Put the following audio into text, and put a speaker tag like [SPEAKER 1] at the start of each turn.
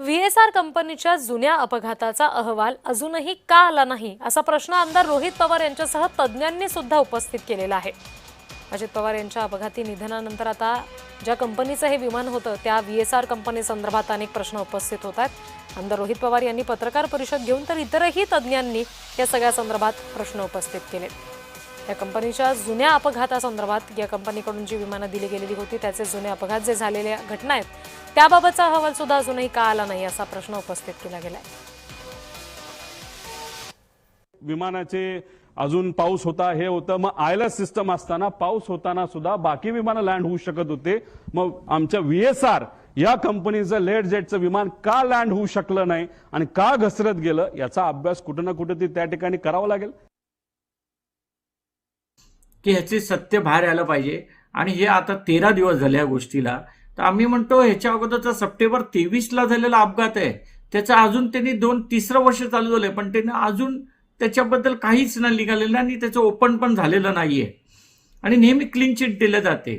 [SPEAKER 1] व्हीएसआर कंपनीच्या जुन्या अपघाताचा अहवाल अजूनही का आला नाही असा प्रश्न आमदार रोहित पवार यांच्यासह तज्ज्ञांनी सुद्धा उपस्थित केलेला आहे। अजित पवार यांच्या अपघाती निधनानंतर आता ज्या कंपनीचं हे विमान होतं त्या व्हीएसआर कंपनी संदर्भात अनेक प्रश्न उपस्थित होत आहेत। आमदार रोहित पवार यांनी पत्रकार परिषद घेऊन तर इतरही तज्ज्ञांनी या सगळ्या संदर्भात प्रश्न उपस्थित केले। या कंपनीच्या जुन्या अपघातासंदर्भात या कंपनीकडून जी विमानं दिली गेलेली होती त्याचे जुने अपघात जे झालेल्या घटना आहेत त्याबाबतचा अहवाल सुद्धा अजूनही का आला नाही असा प्रश्न उपस्थित केला गेलाय।
[SPEAKER 2] विमानाचे अजून पाऊस होता, हे होतं, मग आयलस सिस्टम असताना पाऊस होताना सुद्धा बाकी विमानं लँड होऊ शकत होते। मग आमच्या व्हीएसआर या कंपनीचं लेट जेटचं विमान का लँड होऊ शकलं नाही आणि का घसरत गेलं याचा अभ्यास कुठं ना कुठं त्या ठिकाणी करावा लागेल
[SPEAKER 3] की ह्याचे सत्य बाहेर आलं पाहिजे। आणि हे आता 13 दिवस झाले या गोष्टीला, तर आम्ही म्हणतो ह्याच्या अगोदरचा सप्टेंबर 23ला झालेला अपघात आहे, त्याचा अजून त्यांनी 3रं वर्ष चालू झालंय पण त्यांनी अजून त्याच्याबद्दल काहीच नाही निघालेलं आणि त्याचं ओपन पण झालेलं नाहीये आणि नेहमी क्लीन चिट दिलं जाते।